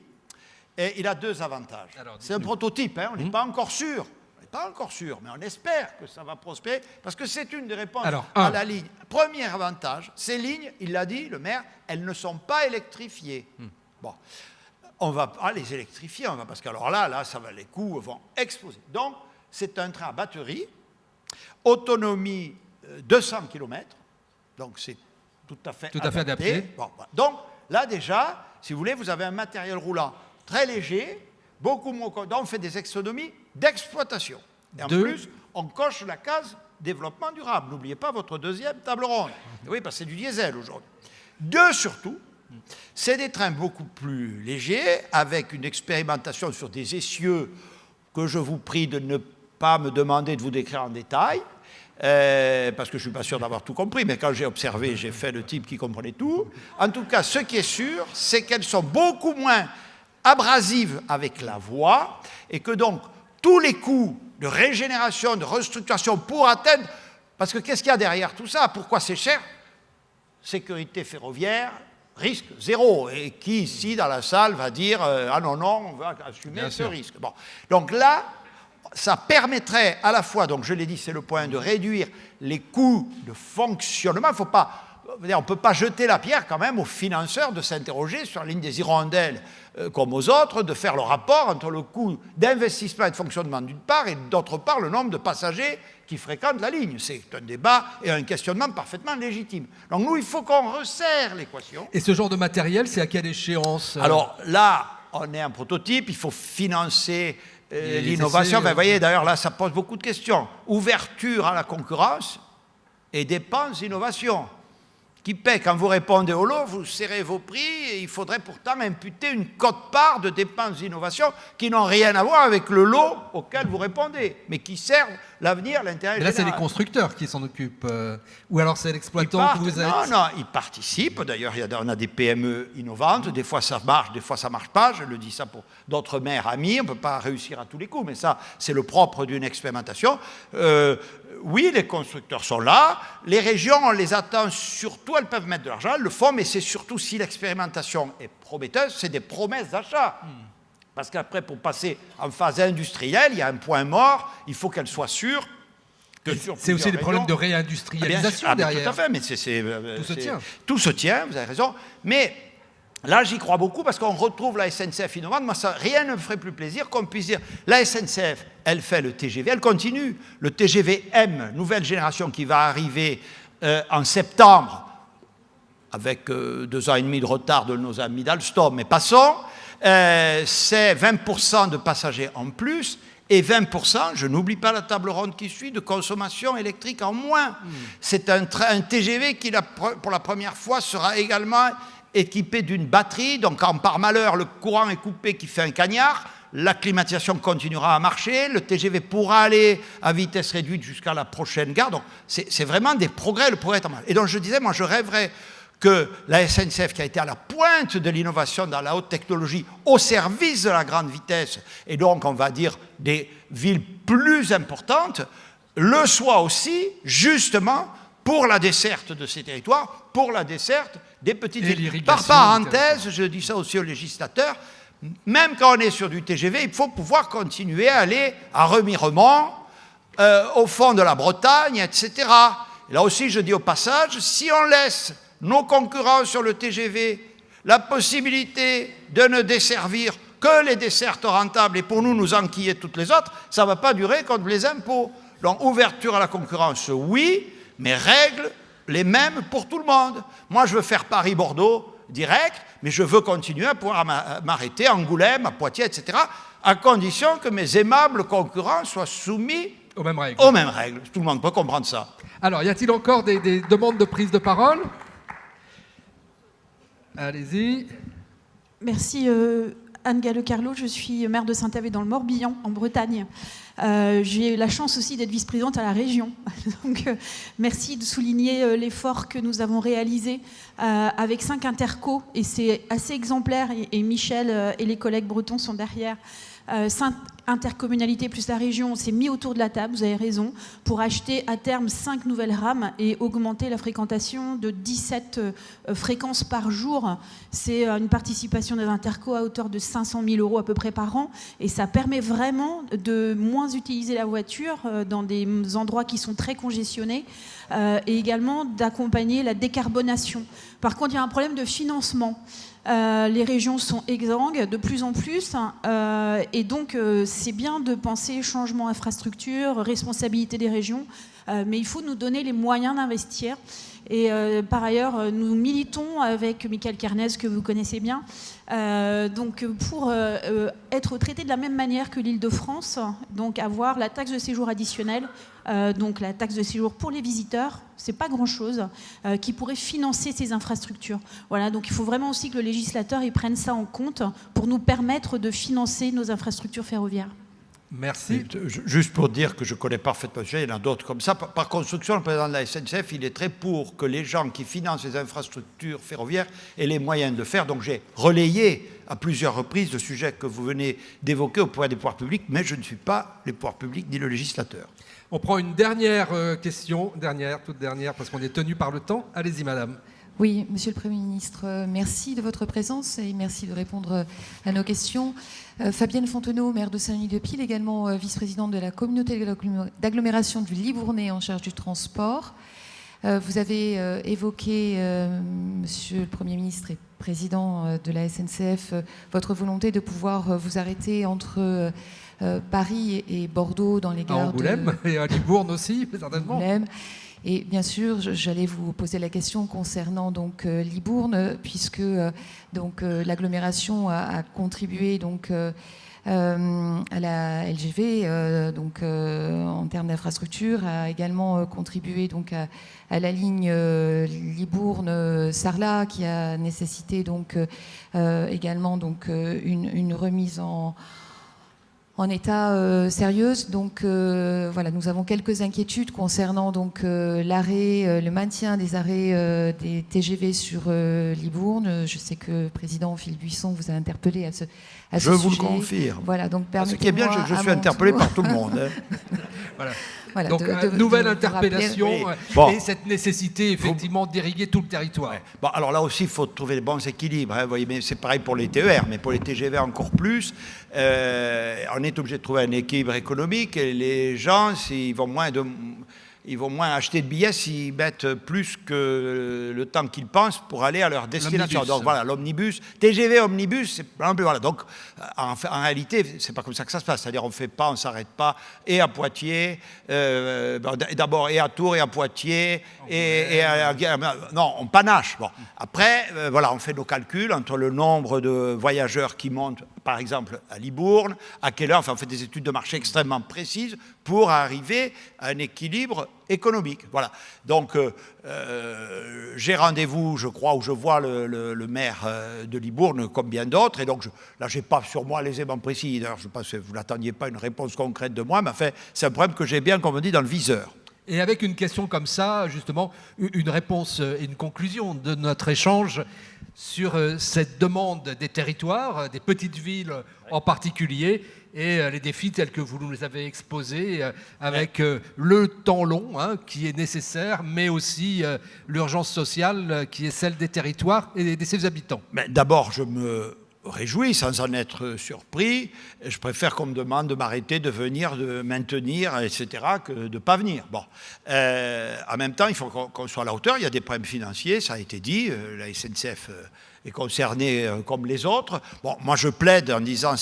Et il a deux avantages. C'est un prototype, on n'est pas encore sûr. On n'est pas encore sûr, mais on espère que ça va prospérer, parce que c'est une des réponses
Alors,
à la ligne. Premier avantage, ces lignes, il l'a dit, le maire, elles ne sont pas électrifiées. Bon, on va pas les électrifier, parce qu'alors là, les coûts vont exploser. Donc, c'est un train à batterie, autonomie 200 km, donc c'est tout à fait adapté. Bon, voilà. Donc, là déjà, si vous voulez, vous avez un matériel roulant très léger, beaucoup moins... Donc, on fait des économies d'exploitation. Et en plus, on coche la case développement durable. N'oubliez pas votre deuxième table ronde. Oui, parce que c'est du diesel aujourd'hui. Deux, surtout, c'est des trains beaucoup plus légers, avec une expérimentation sur des essieux que je vous prie de ne pas me demander de vous décrire en détail, parce que je ne suis pas sûr d'avoir tout compris, mais quand j'ai observé, j'ai fait le type qui comprenait tout. En tout cas, ce qui est sûr, c'est qu'elles sont beaucoup moins abrasives avec la voie, et que donc, tous les coûts de régénération, de restructuration pour atteindre... Parce que qu'est-ce qu'il y a derrière tout ça? Pourquoi c'est cher? Sécurité ferroviaire, risque zéro. Et qui, ici, dans la salle, va dire ah non, on va assumer ce risque. Bon. Donc là, ça permettrait à la fois, donc je l'ai dit, c'est le point, de réduire les coûts de fonctionnement. Il faut pas... On ne peut pas jeter la pierre quand même aux financeurs de s'interroger sur la ligne des hirondelles comme aux autres, de faire le rapport entre le coût d'investissement et de fonctionnement d'une part et d'autre part le nombre de passagers qui fréquentent la ligne. C'est un débat et un questionnement parfaitement légitime. Donc nous, il faut qu'on resserre l'équation.
Et ce genre de matériel, c'est à quelle échéance?
Alors là, on est un prototype, il faut financer l'innovation. Vous voyez, d'ailleurs, là, ça pose beaucoup de questions. Ouverture à la concurrence et dépenses d'innovation. Qui paie quand vous répondez au lot, vous serrez vos prix et il faudrait pourtant imputer une quote-part de dépenses d'innovation qui n'ont rien à voir avec le lot auquel vous répondez, mais qui servent l'avenir, l'intérêt général.
Là, c'est les constructeurs qui s'en occupent, ou alors c'est l'exploitant que vous êtes?
Non, ils participent. D'ailleurs, on a des PME innovantes. Des fois, ça marche, des fois, ça ne marche pas. Je le dis ça pour d'autres maires amis. On ne peut pas réussir à tous les coups, mais ça, c'est le propre d'une expérimentation. Oui, les constructeurs sont là. Les régions, on les attend surtout. Elles peuvent mettre de l'argent, elles le font, mais c'est surtout si l'expérimentation est prometteuse, c'est des promesses d'achat. Parce qu'après, pour passer en phase industrielle, il y a un point mort. Il faut qu'elle soit sûre.
C'est aussi des problèmes de réindustrialisation derrière.
Tout à fait, mais
tout se tient.
Tout se tient, vous avez raison. Mais là, j'y crois beaucoup parce qu'on retrouve la SNCF innovante. Moi, rien ne me ferait plus plaisir qu'on puisse dire la SNCF, elle fait le TGV, elle continue. Le TGV M, nouvelle génération qui va arriver en septembre, avec 2 ans et demi de retard de nos amis d'Alstom, mais passons, c'est 20% de passagers en plus et 20%, je n'oublie pas la table ronde qui suit, de consommation électrique en moins. C'est un TGV qui, pour la première fois, sera également équipé d'une batterie, donc quand par malheur le courant est coupé qui fait un cagnard, la climatisation continuera à marcher, le TGV pourra aller à vitesse réduite jusqu'à la prochaine gare. Donc c'est vraiment des progrès, le progrès est en marche. Et donc je disais, moi je rêverais que la SNCF, qui a été à la pointe de l'innovation dans la haute technologie, au service de la grande vitesse, et donc on va dire des villes plus importantes, le soit aussi justement pour la desserte de ces territoires, pour la desserte des petites villes. Par parenthèse, je dis ça aussi aux législateurs, même quand on est sur du TGV, il faut pouvoir continuer à aller à Remiremont, au fond de la Bretagne, etc. Et là aussi, je dis au passage, si on laisse nos concurrents sur le TGV la possibilité de ne desservir que les dessertes rentables et pour nous enquiller toutes les autres, ça ne va pas durer contre les impôts. Donc, ouverture à la concurrence, oui, mais règles les mêmes pour tout le monde. Moi, je veux faire Paris-Bordeaux direct, mais je veux continuer à pouvoir m'arrêter à Angoulême, à Poitiers, etc., à condition que mes aimables concurrents soient soumis
aux mêmes règles.
Aux mêmes règles. Tout le monde peut comprendre ça.
Alors, y a-t-il encore des demandes de prise de parole? Allez-y.
Merci. Anne Gallo-Carlo, je suis maire de Saint-Avé dans le Morbihan, en Bretagne. J'ai eu la chance aussi d'être vice-présidente à la région. Donc, merci de souligner l'effort que nous avons réalisé avec 5 intercos, et c'est assez exemplaire, et Michel et les collègues bretons sont derrière. Intercommunalité plus la région, on s'est mis autour de la table, vous avez raison, pour acheter à terme 5 nouvelles rames et augmenter la fréquentation de 17 fréquences par jour. C'est une participation des interco à hauteur de 500 000 € à peu près par an, et ça permet vraiment de moins utiliser la voiture dans des endroits qui sont très congestionnés, et également d'accompagner la décarbonation. Par contre, il y a un problème de financement. Les régions sont exsangues de plus en plus, et donc c'est bien de penser changement infrastructure, responsabilité des régions, mais il faut nous donner les moyens d'investir. Et par ailleurs, nous militons avec Michael Kernez, que vous connaissez bien, donc pour être traité de la même manière que l'Île-de-France, donc avoir la taxe de séjour additionnelle, donc la taxe de séjour pour les visiteurs, c'est pas grand-chose, qui pourrait financer ces infrastructures. Voilà, donc il faut vraiment aussi que le législateur il prenne ça en compte pour nous permettre de financer nos infrastructures ferroviaires.
Merci.
Juste pour dire que je connais parfaitement le sujet, il y en a d'autres comme ça. Par construction, le président de la SNCF, il est très pour que les gens qui financent les infrastructures ferroviaires aient les moyens de le faire. Donc j'ai relayé à plusieurs reprises le sujet que vous venez d'évoquer au point des pouvoirs publics, mais je ne suis pas les pouvoirs publics ni le législateur.
On prend une dernière question, toute dernière, parce qu'on est tenu par le temps. Allez-y, madame.
Oui, Monsieur le Premier ministre, merci de votre présence et merci de répondre à nos questions. Fabienne Fontenot, maire de Saint-Denis-de-Pile, également vice-présidente de la communauté d'agglomération du Libournais en charge du transport. Vous avez évoqué, Monsieur le Premier ministre et président de la SNCF, votre volonté de pouvoir vous arrêter entre Paris et Bordeaux dans les gares
à Angoulême et à Libourne aussi, certainement.
Angoulême. Et bien sûr, j'allais vous poser la question concernant donc Libourne, puisque donc l'agglomération a contribué donc à la LGV, donc en termes d'infrastructure, a également contribué donc à la ligne Libourne-Sarlat, qui a nécessité donc également donc une remise en état sérieuse. Donc voilà, nous avons quelques inquiétudes concernant donc l'arrêt, le maintien des arrêts des TGV sur Libourne. Je sais que le président Philippe Buisson vous a interpellé à ce sujet.
Je vous le confirme.
Voilà, donc
ce qui est bien, je suis interpellé par tout le monde.
Voilà.
Voilà,
donc, nouvelle interpellation et cette nécessité, effectivement, d'irriguer tout le territoire.
Ouais. Bon, alors là aussi, il faut trouver les bons équilibres. Hein, vous voyez, mais c'est pareil pour les TER, mais pour les TGV encore plus. On est obligé de trouver un équilibre économique et les gens, ils vont moins acheter de billets s'ils mettent plus que le temps qu'ils pensent pour aller à leur destination.
L'omnibus.
Donc voilà, l'omnibus, TGV, omnibus, c'est un peu voilà. Donc en réalité, c'est pas comme ça que ça se passe. C'est-à-dire on fait pas, on s'arrête pas et à Poitiers, d'abord et à Tours et à Poitiers non, on panache. Bon, après voilà, on fait nos calculs entre le nombre de voyageurs qui montent, par exemple à Libourne, à quelle heure. Enfin, on fait des études de marché extrêmement précises pour arriver à un équilibre économique. Voilà. Donc, j'ai rendez-vous, je crois, où je vois le maire de Libourne, comme bien d'autres, et donc là, je n'ai pas sur moi les éléments précis. D'ailleurs, je pense que vous n'attendiez pas une réponse concrète de moi, mais enfin, c'est un problème que j'ai bien, comme on dit, dans le viseur.
Et avec une question comme ça, justement, une réponse et une conclusion de notre échange sur cette demande des territoires, des petites villes en particulier, et les défis tels que vous nous avez exposés, avec le temps long qui est nécessaire, mais aussi l'urgence sociale qui est celle des territoires et de ses habitants.
Mais d'abord, je me réjouis sans en être surpris. Je préfère qu'on me demande de m'arrêter, de venir, de maintenir, etc., que de ne pas venir. Bon. En même temps, il faut qu'on soit à la hauteur. Il y a des problèmes financiers, ça a été dit. La SNCF est concernée comme les autres. Bon, moi, je plaide en disant,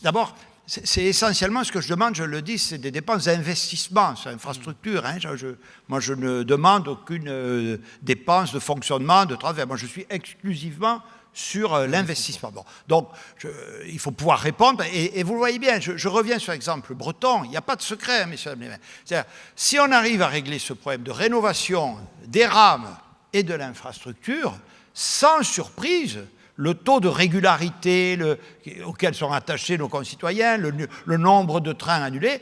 d'abord, c'est essentiellement ce que je demande, je le dis, c'est des dépenses d'investissement sur l'infrastructure. Hein. Moi, je ne demande aucune dépense de fonctionnement, de travail. Moi, je suis exclusivement sur l'investissement. Bon. Donc, il faut pouvoir répondre. Et vous le voyez bien, je reviens sur l'exemple breton. Il n'y a pas de secret, hein, messieurs les maires. C'est-à-dire, si on arrive à régler ce problème de rénovation des rames et de l'infrastructure, sans surprise, le taux de régularité auquel sont attachés nos concitoyens, le nombre de trains annulés,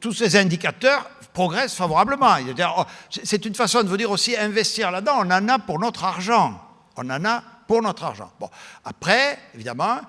tous ces indicateurs progressent favorablement. C'est une façon de vous dire aussi, investir là-dedans, on en a pour notre argent. On en a pour notre argent. Bon, après, évidemment,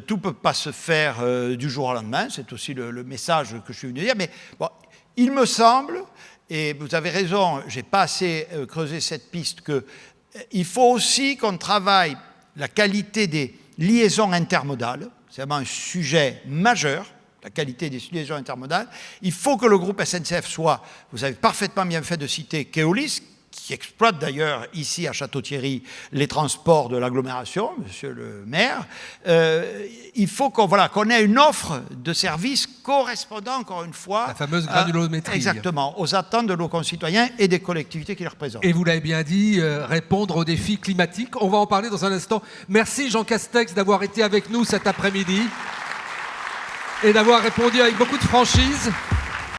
tout ne peut pas se faire du jour au lendemain, c'est aussi le message que je suis venu dire, mais bon, il me semble, et vous avez raison, je n'ai pas assez creusé cette piste, qu'il faut aussi qu'on travaille la qualité des liaisons intermodales, c'est vraiment un sujet majeur, la qualité des liaisons intermodales. Il faut que le groupe SNCF soit, vous avez parfaitement bien fait de citer Keolis, qui exploite d'ailleurs ici à Château-Thierry les transports de l'agglomération, monsieur le maire. Il faut qu'on ait une offre de services correspondant, encore une fois,
la fameuse granulométrie.
Exactement, aux attentes de nos concitoyens et des collectivités qui les représentent.
Et vous l'avez bien dit, répondre aux défis climatiques. On va en parler dans un instant. Merci Jean Castex d'avoir été avec nous cet après-midi et d'avoir répondu avec beaucoup de franchise.